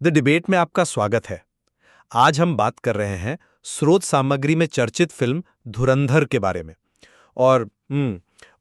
The debate में आपका स्वागत है। आज हम बात कर रहे हैं स्रोत सामग्री में चर्चित फिल्म धुरंधर के बारे में और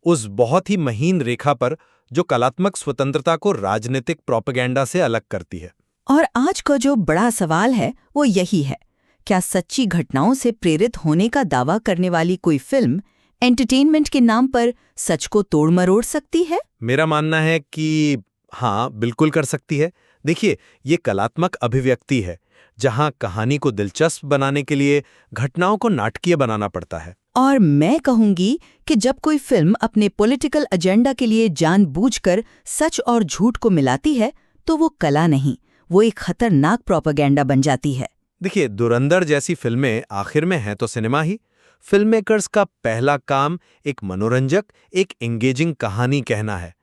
उस बहुत ही महीन रेखा पर जो कलात्मक स्वतंत्रता को राजनीतिक प्रोपेगेंडा से अलग करती है। और आज का जो बड़ा सवाल है वो यही है, क्या सच्ची घटनाओं से प्रेरित होने का दावा करने वाली कोई फिल्म एंटरटेनमेंट के नाम पर सच को तोड़ मरोड़ सकती है? मेरा मानना है कि हाँ, बिल्कुल कर सकती है। देखिए, ये कलात्मक अभिव्यक्ति है जहां कहानी को दिलचस्प बनाने के लिए घटनाओं को नाटकीय बनाना पड़ता है। और मैं कहूंगी कि जब कोई फिल्म अपने पॉलिटिकल एजेंडा के लिए जानबूझकर सच और झूठ को मिलाती है तो वो कला नहीं, वो एक खतरनाक प्रोपेगेंडा बन जाती है। देखिए, धुरंधर जैसी फिल्में आखिर में हैं तो सिनेमा ही। फिल्म मेकर्स का पहला काम एक मनोरंजक, एक एंगेजिंग कहानी कहना है।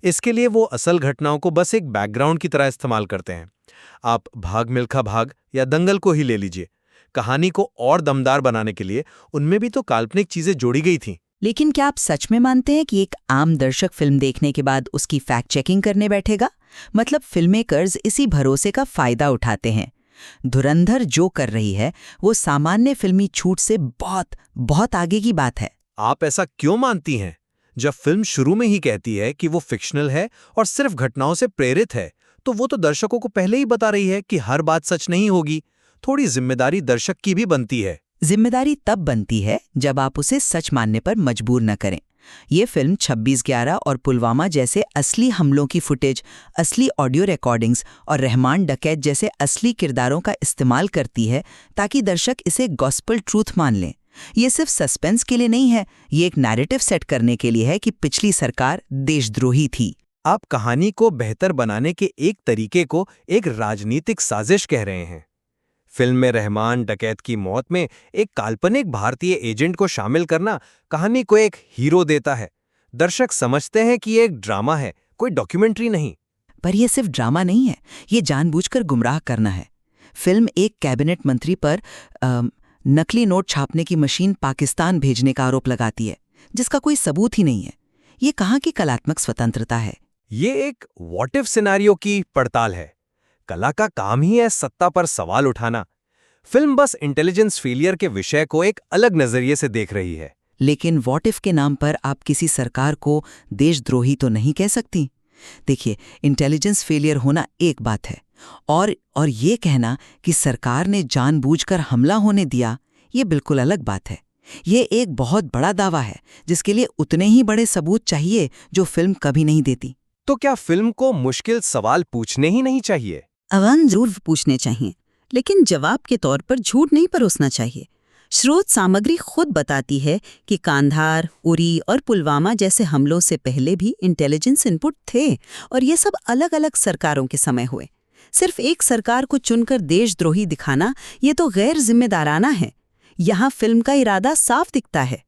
इसके लिए वो असल घटनाओं को बस एक बैकग्राउंड की तरह इस्तेमाल करते हैं। आप भाग मिल्खा भाग या दंगल को ही ले लीजिए। कहानी को और दमदार बनाने के लिए उनमें भी तो काल्पनिक चीजें जोड़ी गई थीं। लेकिन क्या आप सच में मानते हैं कि एक आम दर्शक फिल्म देखने के बाद उसकी फैक्ट चेकिंग करने बैठेगा? मतलब फिल्म मेकर्स इसी भरोसे का फायदा उठाते हैं। धुरंधर जो कर रही है वो सामान्य फिल्मी छूट से बहुत बहुत आगे की बात है। आप ऐसा क्यों मानती हैं? जब फिल्म शुरू में ही कहती है कि वो फिक्शनल है और सिर्फ घटनाओं से प्रेरित है, तो वो तो दर्शकों को पहले ही बता रही है कि हर बात सच नहीं होगी। थोड़ी जिम्मेदारी दर्शक की भी बनती है। जिम्मेदारी तब बनती है जब आप उसे सच मानने पर मजबूर न करें। ये फिल्म 26/11 और पुलवामा जैसे असली हमलों की फुटेज, असली ऑडियो रिकॉर्डिंग्स और रहमान डकैत जैसे असली किरदारों का इस्तेमाल करती है ताकि दर्शक इसे गॉस्पेल ट्रूथ मान लें। ये सिर्फ सस्पेंस के लिए नहीं है, ये एक नैरेटिव सेट करने के लिए है कि पिछली सरकार देशद्रोही थी। आप कहानी को बेहतर बनाने के एक तरीके को एक राजनीतिक साजिश कह रहे हैं। फिल्म में रहमान डकैत की मौत में एक काल्पनिक भारतीय एजेंट को शामिल करना कहानी को एक हीरो देता है। दर्शक समझते हैं कि ये एक ड्रामा है, कोई डॉक्यूमेंट्री नहीं। पर यह सिर्फ ड्रामा नहीं है, ये जानबूझकर गुमराह करना है। फिल्म एक कैबिनेट मंत्री पर नकली नोट छापने की मशीन पाकिस्तान भेजने का आरोप लगाती है, जिसका कोई सबूत ही नहीं है। ये कहाँ की कलात्मक स्वतंत्रता है? ये एक व्हाट इफ सिनेरियो की पड़ताल है। कला का काम ही है सत्ता पर सवाल उठाना। फिल्म बस इंटेलिजेंस फेलियर के विषय को एक अलग नजरिए से देख रही है। लेकिन व्हाट इफ के नाम पर आप किसी सरकार को देशद्रोही तो नहीं कह सकती। देखिए, इंटेलिजेंस फेलियर होना एक बात है, और ये कहना कि सरकार ने जानबूझकर हमला होने दिया, ये बिल्कुल अलग बात है। ये एक बहुत बड़ा दावा है जिसके लिए उतने ही बड़े सबूत चाहिए जो फिल्म कभी नहीं देती। तो क्या फिल्म को मुश्किल सवाल पूछने ही नहीं चाहिए? अवान जरूर पूछने चाहिए, लेकिन जवाब के तौर पर झूठ नहीं परोसना चाहिए। स्रोत सामग्री खुद बताती है कि कांधार, उरी और पुलवामा जैसे हमलों से पहले भी इंटेलिजेंस इनपुट थे, और ये सब अलग अलग सरकारों के समय हुए। सिर्फ एक सरकार को चुनकर देशद्रोही दिखाना ये तो गैर जिम्मेदाराना है। यहाँ फिल्म का इरादा साफ दिखता है।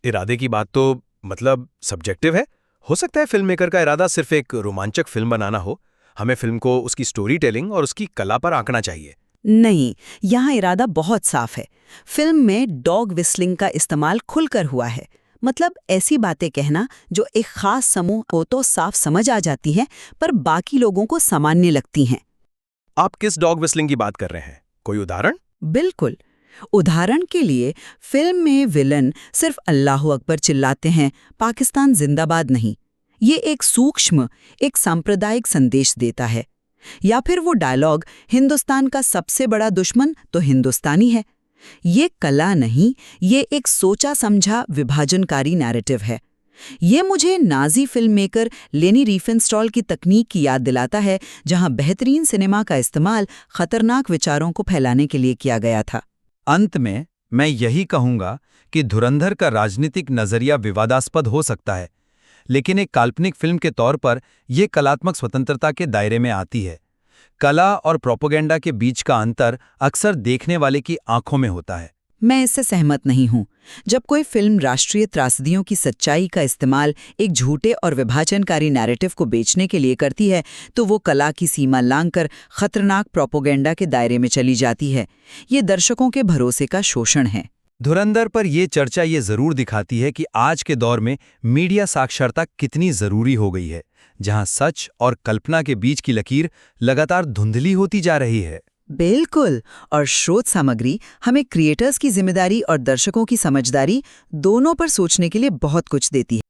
इरादे की बात तो मतलब सब्जेक्टिव है। हो सकता है फिल्म मेकर का इरादा सिर्फ एक रोमांचक फिल्म बनाना हो। हमें फिल्म को उसकी स्टोरी टेलिंग और उसकी कला पर आंकना चाहिए। नहीं, यहाँ इरादा बहुत साफ है। फिल्म में डॉग विस्लिंग का इस्तेमाल खुलकर हुआ है। मतलब ऐसी बातें कहना जो एक खास समूह को तो साफ समझ आ जाती हैं, पर बाकी लोगों को सामान्य लगती हैं। आप किस डॉग विस्लिंग की बात कर रहे हैं? कोई उदाहरण? बिल्कुल। उदाहरण के लिए, फिल्म में विलन सिर्फ अल्लाहू अकबर चिल्लाते हैं, पाकिस्तान जिंदाबाद नहीं। ये एक सूक्ष्म, एक सांप्रदायिक संदेश देता है। या फिर वो डायलॉग, हिंदुस्तान का सबसे बड़ा दुश्मन तो हिंदुस्तानी है। ये कला नहीं, ये एक सोचा समझा विभाजनकारी नैरेटिव है। ये मुझे नाजी फिल्म मेकर लेनी रिफेनस्टॉल की तकनीक की याद दिलाता है, जहां बेहतरीन सिनेमा का इस्तेमाल खतरनाक विचारों को फैलाने के लिए किया गया था। अंत में मैं यही कहूंगा कि धुरंधर का राजनीतिक नजरिया विवादास्पद हो सकता है, लेकिन एक काल्पनिक फिल्म के तौर पर यह कलात्मक स्वतंत्रता के दायरे में आती है। कला और प्रोपेगेंडा के बीच का अंतर अक्सर देखने वाले की आंखों में होता है। मैं इससे सहमत नहीं हूं। जब कोई फिल्म राष्ट्रीय त्रासदियों की सच्चाई का इस्तेमाल एक झूठे और विभाजनकारी नैरेटिव को बेचने के लिए करती है, तो वो कला की सीमा लांघकर खतरनाक प्रोपेगेंडा के दायरे में चली जाती है। ये दर्शकों के भरोसे का शोषण है। धुरंधर पर यह चर्चा ये जरूर दिखाती है कि आज के दौर में मीडिया साक्षरता कितनी जरूरी हो गई है। जहां सच और कल्पना के बीच की लकीर लगातार धुंधली होती जा रही है। बिल्कुल। और स्रोत सामग्री हमें क्रिएटर्स की जिम्मेदारी और दर्शकों की समझदारी दोनों पर सोचने के लिए बहुत कुछ देती है।